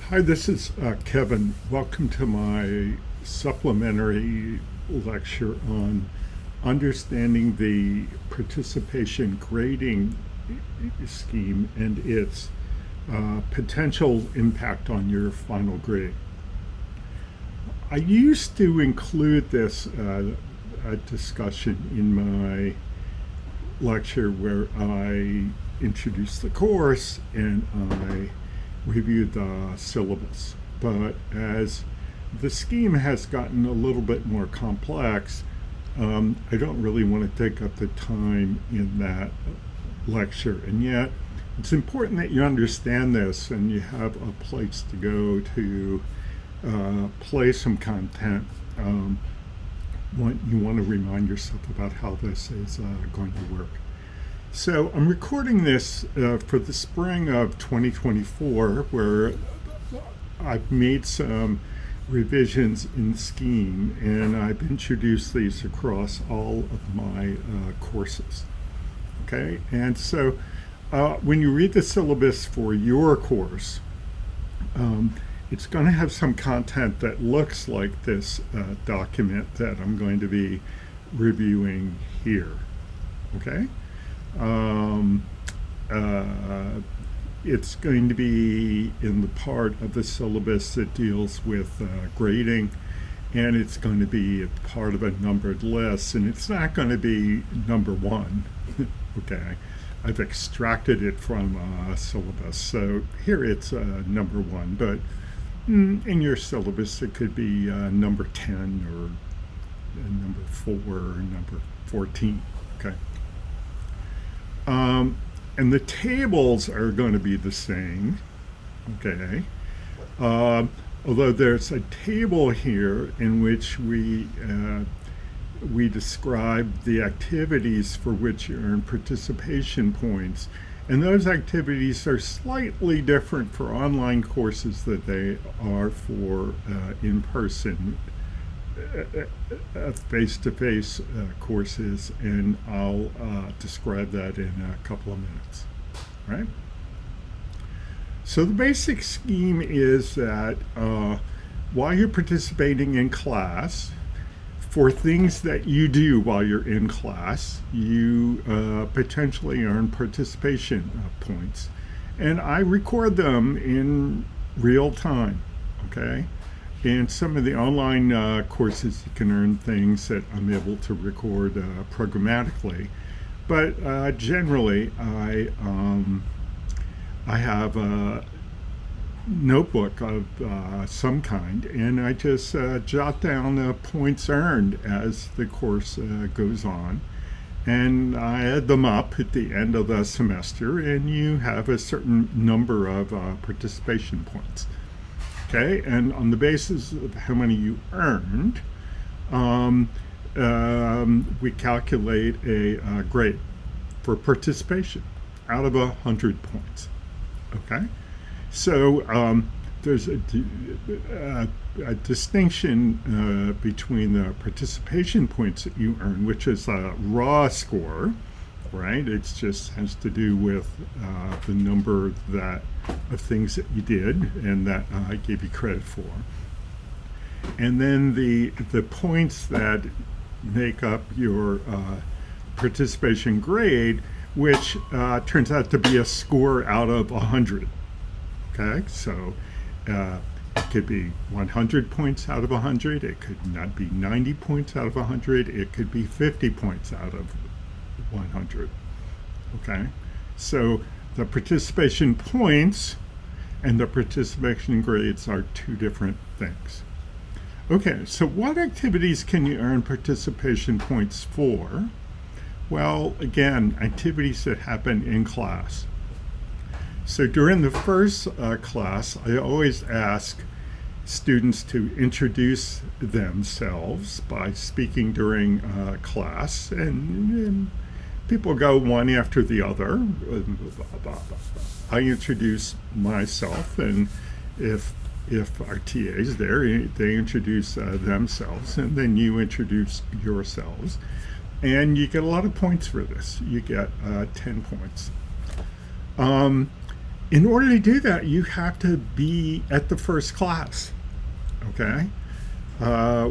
Hi, this is Kevin. Welcome to my supplementary lecture on understanding the participation grading scheme and its potential impact on your final grade. I used to include this discussion in my lecture where I introduced the course and I reviewed the syllabus. But as the scheme has gotten a little bit more complex, I don't really want to take up the time in that lecture. And yet, it's important that you understand this and you have a place to go to play some content. You want to remind yourself about how this is going to work. So I'm recording this for the spring of 2024, where I've made some revisions in scheme, and I've introduced these across all of my courses. Okay, and so when you read the syllabus for your course, it's going to have some content that looks like this document that I'm going to be reviewing here. Okay. It's going to be in the part of the syllabus that deals with grading, and it's going to be a part of a numbered list, and it's not going to be number one. Okay, I've extracted it from a syllabus, so here it's number one, but in your syllabus it could be number 10 or number 4 or number 14. Okay. And the tables are going to be the same, okay? Although there's a table here in which we describe the activities for which you earn participation points. And those activities are slightly different for online courses than they are for in-person face-to-face courses, and I'll describe that in a couple of minutes, right? So the basic scheme is that while you're participating in class, for things that you do while you're in class, you potentially earn participation points. And I record them in real time, okay? In some of the online courses, you can earn things that I'm able to record programmatically. But generally, I have a notebook of some kind, and I just jot down points earned as the course goes on. And I add them up at the end of the semester, and you have a certain number of participation points. Okay, and on the basis of how many you earned, we calculate a grade for participation out of 100 points. Okay, so there's a distinction between the participation points that you earn, which is a raw score, right? It just has to do with the number of things that you did and that I gave you credit for. And then the points that make up your participation grade, which turns out to be a score out of 100. Okay, so it could be 100 points out of 100. It could not be 90 points out of 100. It could be 50 points out of 100. Okay, so the participation points and the participation grades are two different things. Okay, so what activities can you earn participation points for? Well, again, activities that happen in class. So during the first class, I always ask students to introduce themselves by speaking during class, and people go one after the other. I introduce myself, and if our TA is there, they introduce themselves, and then you introduce yourselves. And you get a lot of points for this. You get 10 points. In order to do that, you have to be at the first class. Okay?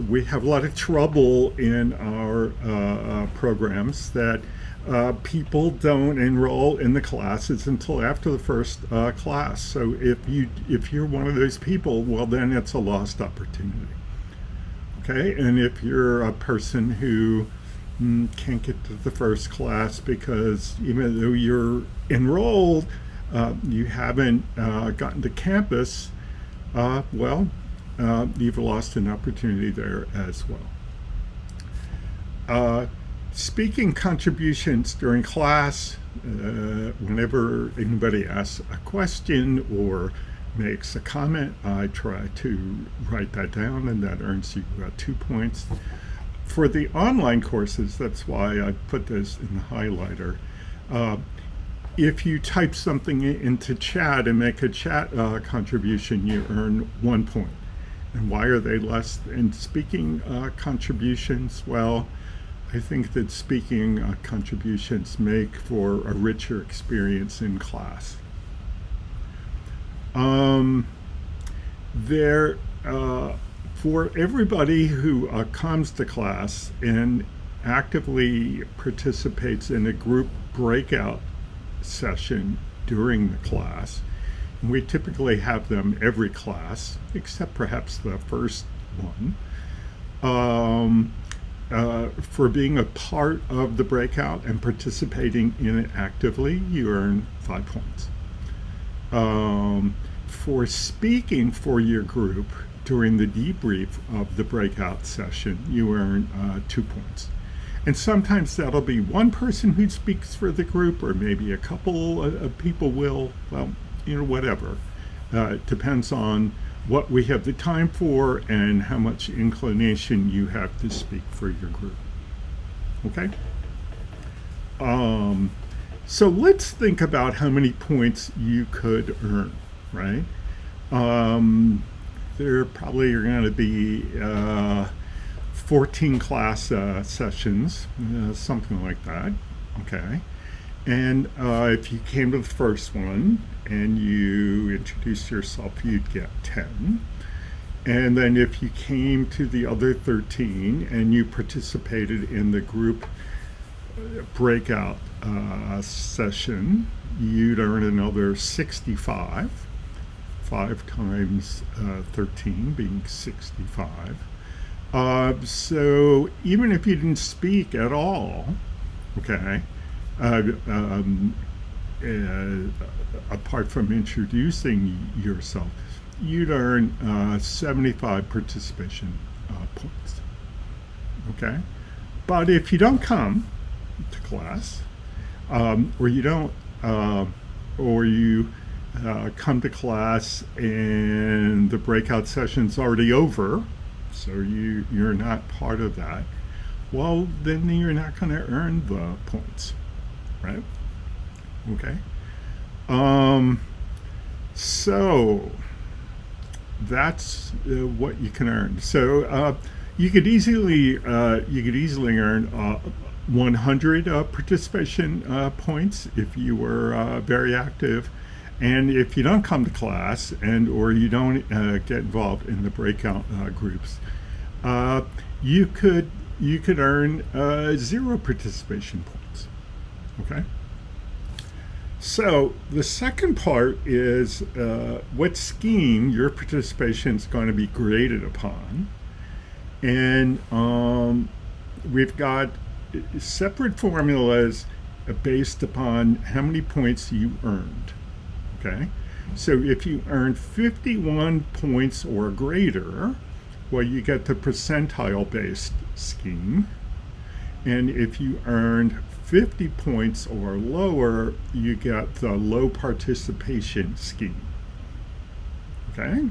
We have a lot of trouble in our programs that people don't enroll in the classes until after the first class. So if you're one of those people, well, then it's a lost opportunity. Okay, and if you're a person who can't get to the first class because even though you're enrolled, you haven't gotten to campus, well, you've lost an opportunity there as well. Speaking contributions during class, whenever anybody asks a question or makes a comment, I try to write that down, and that earns you 2 points. For the online courses, that's why I put this in the highlighter. If you type something into chat and make a chat contribution, you earn 1 point. And why are they less than speaking contributions? Well, I think that speaking contributions make for a richer experience in class. For everybody who comes to class and actively participates in a group breakout session during the class, and we typically have them every class, except perhaps the first one, for being a part of the breakout and participating in it actively, you earn 5 points. For speaking for your group during the debrief of the breakout session, you earn 2 points. And sometimes that'll be one person who speaks for the group, or maybe a couple of people will, well, whatever. It depends on what we have the time for and how much inclination you have to speak for your group. Okay? So let's think about how many points you could earn, right? There probably are going to be 14 class sessions, something like that, okay? And if you came to the first one and you introduced yourself, you'd get 10. And then if you came to the other 13 and you participated in the group breakout session, you'd earn another 65. 5 times 13 being 65. So even if you didn't speak at all, okay, apart from introducing yourself, you'd earn 75 participation points. Okay, but if you don't come to class, or you don't, or you come to class and the breakout session's already over, so you're not part of that, well, then you're not going to earn the points, right? Okay. So that's what you can earn. So you could easily earn 100 participation points if you were very active. And if you don't come to class and or you don't get involved in the breakout groups, you could earn 0 participation points. Okay. So the second part is what scheme your participation is going to be graded upon, and we've got separate formulas based upon how many points you earned. Okay, so if you earn 51 points or greater, well, you get the percentile-based scheme. And if you earned 50 points or lower, you get the low participation scheme. Okay,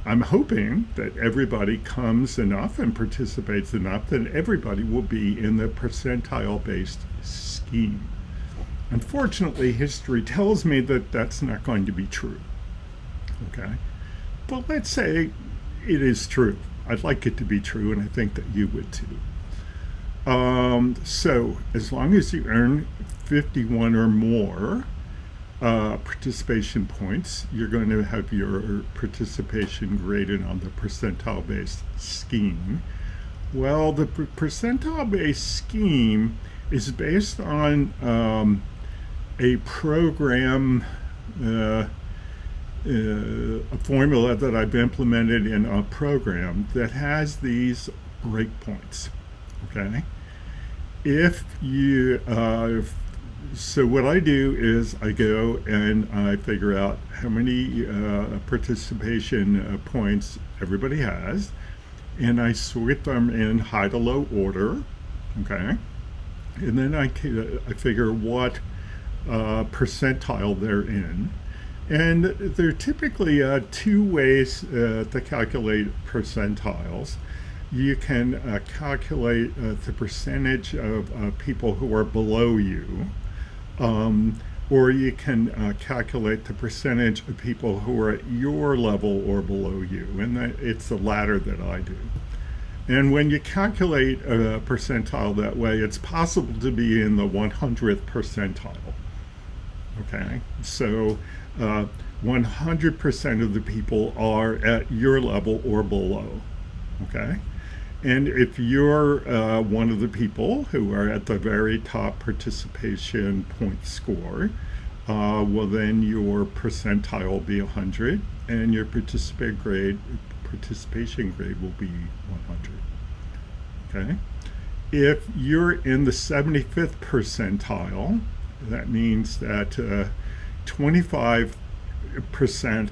I'm hoping that everybody comes enough and participates enough that everybody will be in the percentile-based scheme. Unfortunately, history tells me that that's not going to be true. Okay, but let's say it is true. I'd like it to be true, and I think that you would too. So as long as you earn 51 or more, participation points. You're going to have your participation graded on the percentile-based scheme. Well, the percentile-based scheme is based on a program, a formula that I've implemented in a program that has these breakpoints. Okay, so what I do is I go and I figure out how many participation points everybody has, and I sort them in high to low order. Okay, and then I figure what percentile they're in. And there are typically two ways to calculate percentiles. You can calculate the percentage of people who are below you, or you can calculate the percentage of people who are at your level or below you, and it's the latter that I do. And when you calculate a percentile that way, it's possible to be in the 100th percentile. Okay, so 100% of the people are at your level or below. Okay, and if you're one of the people who are at the very top participation point score, well, then your percentile will be 100, and your participation grade will be 100. Okay, if you're in the 75th percentile, that means that 25%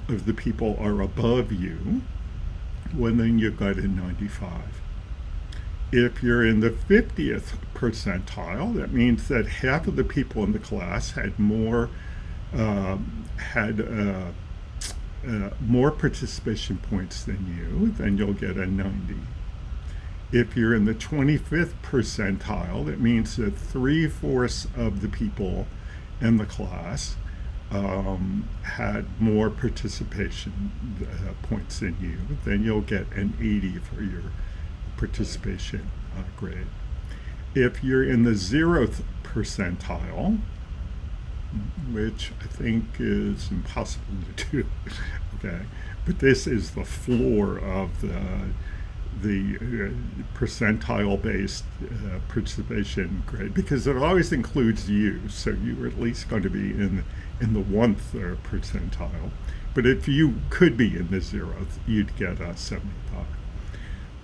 of the people are above you, well, then you've got a 95. If you're in the 50th percentile, that means that half of the people in the class had more participation points than you, then you'll get a 90. If you're in the 25th percentile, that means that 3/4 of the people in the class had more participation points than you, then you'll get an 80 for your participation grade. If you're in the 0th percentile, which I think is impossible to do, okay, but this is the floor of the percentile-based participation grade, because it always includes you, so you're at least going to be in the 1th percentile. But if you could be in the 0th, you'd get a 75.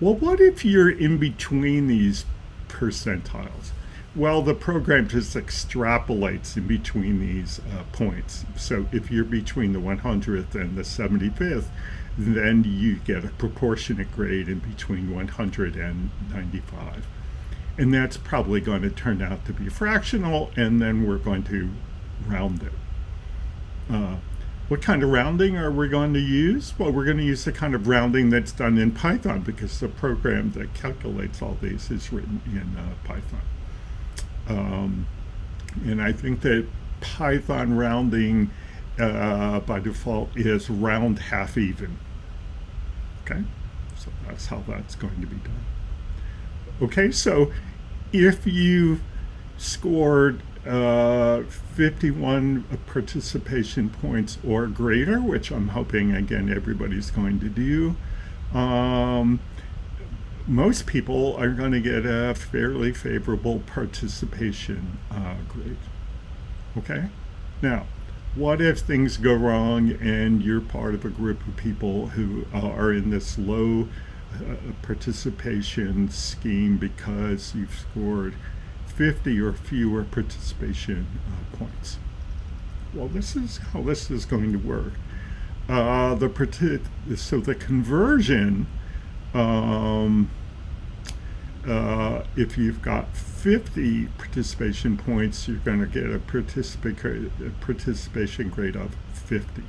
Well, what if you're in between these percentiles? Well, the program just extrapolates in between these points. So if you're between the 100th and the 75th, then you get a proportionate grade in between 100 and 95. And that's probably going to turn out to be fractional, and then we're going to round it. What kind of rounding are we going to use? Well, we're going to use the kind of rounding that's done in Python, because the program that calculates all these is written in Python. And I think that Python rounding by default is round half even. Okay, so that's how that's going to be done. Okay, so if you scored 51 participation points or greater, which I'm hoping again everybody's going to do, most people are going to get a fairly favorable participation grade. Okay, now what if things go wrong and you're part of a group of people who are in this low participation scheme because you've scored 50 or fewer participation points? Well, this is how this is going to work. So the conversion, if you've got 50 participation points, you're going to get a participation grade of 50.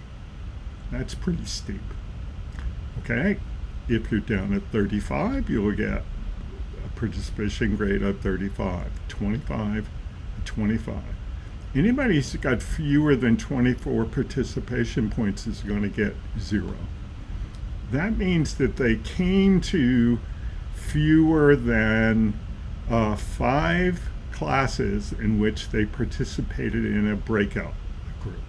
That's pretty steep. Okay, if you're down at 35, you'll get a participation grade of 35, 25, 25. Anybody who's got fewer than 24 participation points is going to get 0. That means that they came to fewer than 5 classes in which they participated in a breakout group.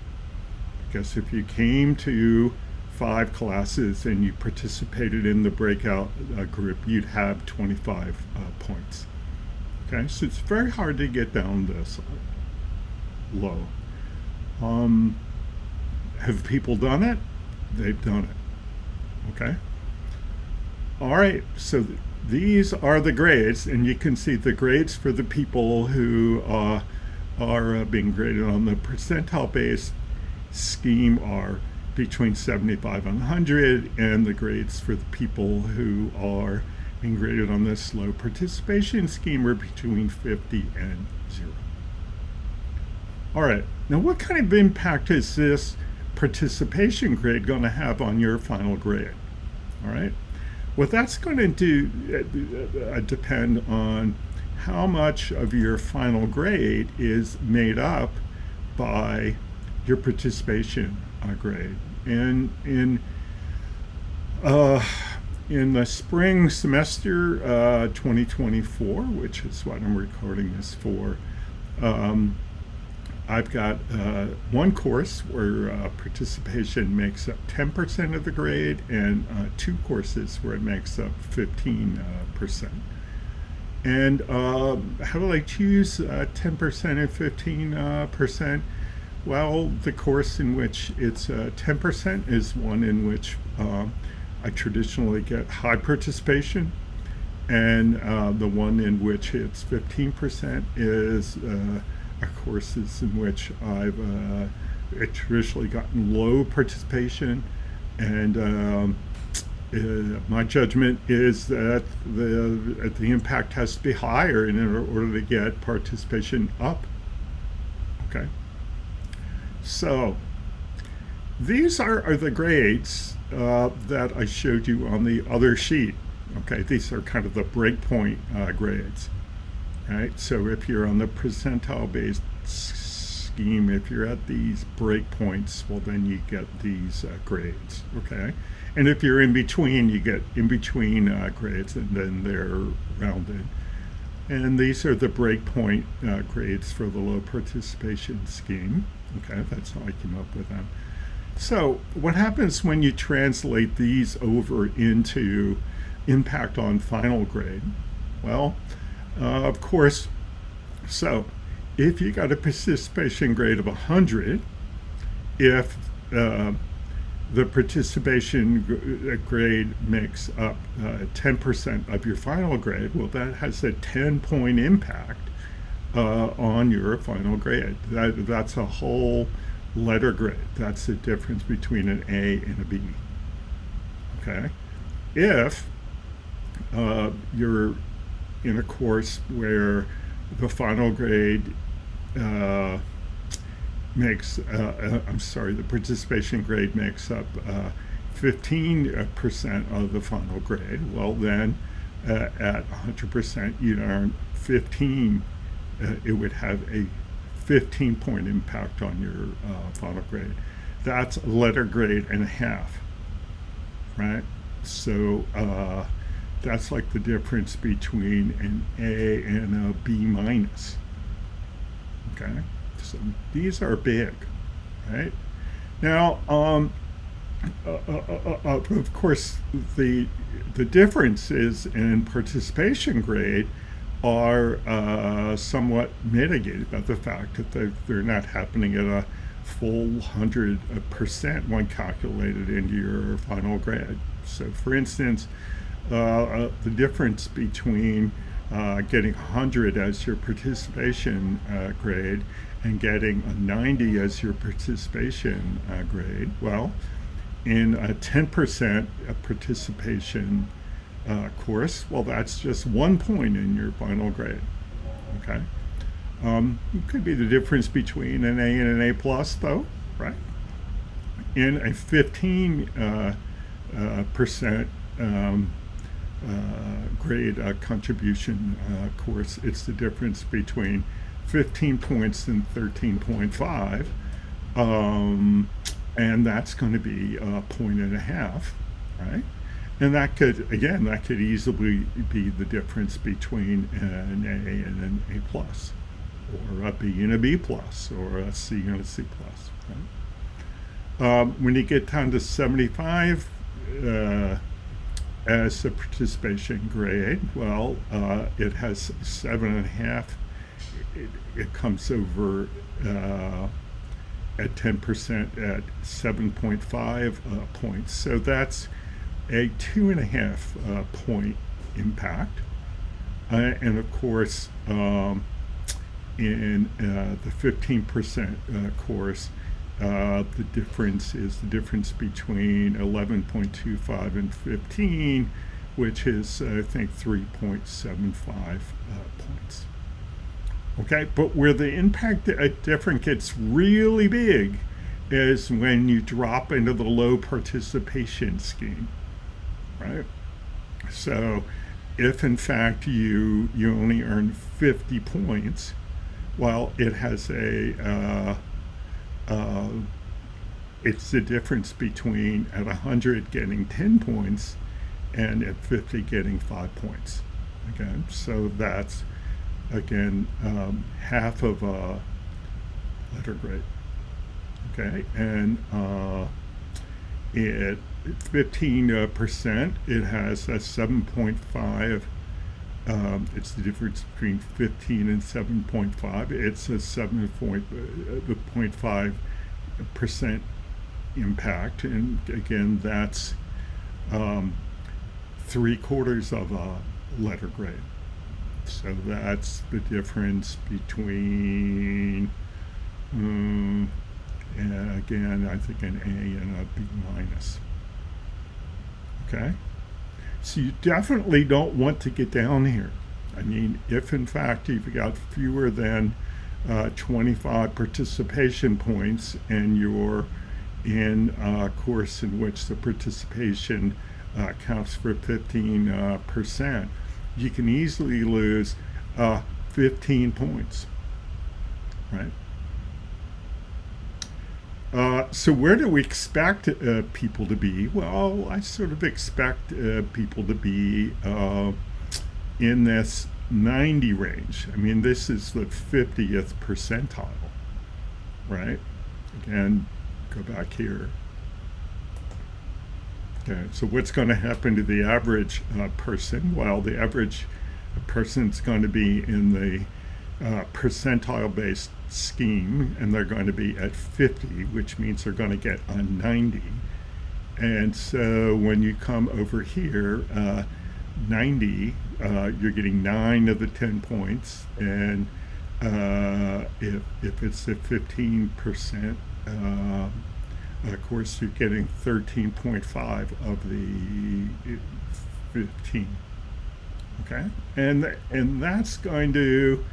guess if you came to 5 classes and you participated in the breakout group, you'd have 25 points. Okay, so it's very hard to get down this low. Have people done it? They've done it. Okay. All right, so these are the grades, and you can see the grades for the people who are being graded on the percentile-based scheme are between 75 and 100, and the grades for the people who are being graded on this low participation scheme are between 50 and 0. All right, now what kind of impact is this participation grade going to have on your final grade? All right, well, that's going to depend on how much of your final grade is made up by your participation grade. And in the spring semester 2024, which is what I'm recording this for, I've got one course where participation makes up 10% of the grade, and 2 courses where it makes up 15%. And how do I choose 10% and 15%? Well, the course in which it's 10% is one in which I traditionally get high participation, and the one in which it's 15% is courses in which I've traditionally gotten low participation, and my judgment is that the impact has to be higher in order to get participation up. Okay. So these are the grades that I showed you on the other sheet. Okay, these are kind of the breakpoint grades. Right, so if you're on the percentile-based scheme, if you're at these breakpoints, well, then you get these grades. Okay, and if you're in between, you get in between grades, and then they're rounded. And these are the breakpoint grades for the low participation scheme. Okay, that's how I came up with them. So what happens when you translate these over into impact on final grade? Well, of course, so if you got a participation grade of 100, if the participation grade makes up 10% of your final grade, well, that has a 10-point impact on your final grade. That's a whole letter grade. That's the difference between an A and a B. Okay? If you're in a course where the final grade the participation grade makes up 15% of the final grade, well, then at 100%, you'd earn 15. It would have a 15-point impact on your final grade. That's a letter grade and a half, right? So that's like the difference between an A and a B minus. Okay, so these are big, right? Now, of course, the differences in participation grade are somewhat mitigated by the fact that they're not happening at a full 100% when calculated into your final grade. So, for instance, the difference between getting 100 as your participation grade and getting a 90 as your participation grade, well, in a 10% participation course, well, that's just 1 point in your final grade. Okay, it could be the difference between an A and an A plus, though, right? In a 15% grade contribution course, it's the difference between 15 points and 13.5, and that's going to be a point and a half, right? And that could easily be the difference between an A and an A plus, or a B and a B plus, or a C and a C plus, When you get down to 75 as a participation grade, well, it has 7.5. It comes over at 10% at 7.5 points. So that's a 2.5 point impact. And of course, in the 15% course, the difference is the difference between 11.25 and 15, which is, I think, 3.75 points. Okay, but where the impact difference gets really big is when you drop into the low participation scheme, right? So if in fact you only earn 50 points, well, it has it's the difference between at 100 getting 10 points and at 50 getting 5 points. Okay, so that's again half of a letter grade. Okay, and at 15%, it has a 7.5. It's the difference between 15 and 7.5. It's a 7.5% impact, and again, that's 3/4 of a letter grade. So that's the difference between, again, I think an A and a B minus. Okay? So you definitely don't want to get down here. I mean, if in fact you've got fewer than 25 participation points and you're in a course in which the participation counts for 15%, you can easily lose 15 points, right? So where do we expect people to be? Well, I sort of expect people to be in this 90 range. I mean, this is the 50th percentile, right? Again, go back here. Okay, so what's going to happen to the average person? Well, the average person's going to be in the percentile-based scheme, and they're going to be at 50, which means they're going to get a 90. And so when you come over here, 90, you're getting 9 of the 10 points, and if it's at 15%, of course, you're getting 13.5 of the 15. Okay, and that's going to,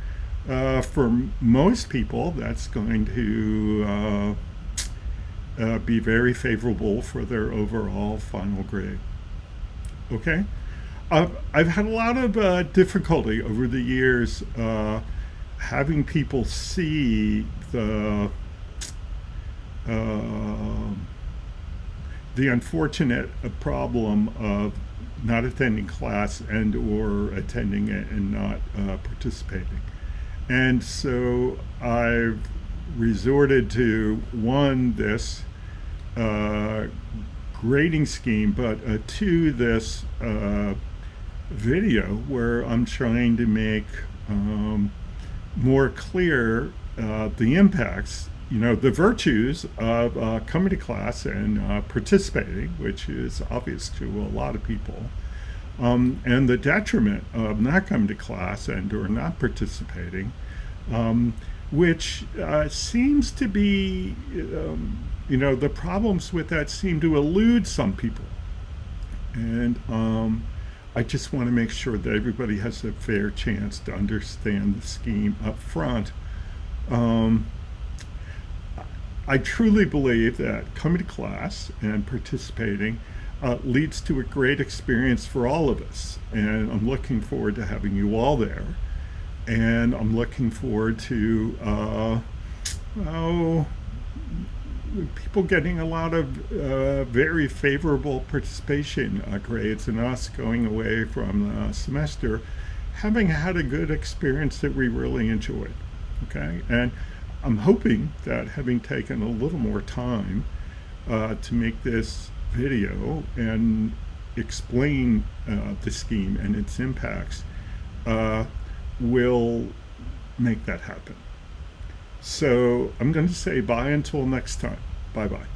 for most people, that's going to be very favorable for their overall final grade. Okay, I've had a lot of difficulty over the years having people see the unfortunate problem of not attending class and or attending it and not participating. And so I've resorted to, one, this grading scheme, but two, this video where I'm trying to make more clear the impacts, the virtues of coming to class and participating, which is obvious to a lot of people, and the detriment of not coming to class and or not participating, which seems to be, the problems with that seem to elude some people. And I just want to make sure that everybody has a fair chance to understand the scheme up front. I truly believe that coming to class and participating leads to a great experience for all of us. And I'm looking forward to having you all there. And I'm looking forward to people getting a lot of very favorable participation grades, and us going away from the semester having had a good experience that we really enjoyed. Okay, and I'm hoping that having taken a little more time to make this video and explain the scheme and its impacts will make that happen. So I'm going to say bye until next time. Bye-bye.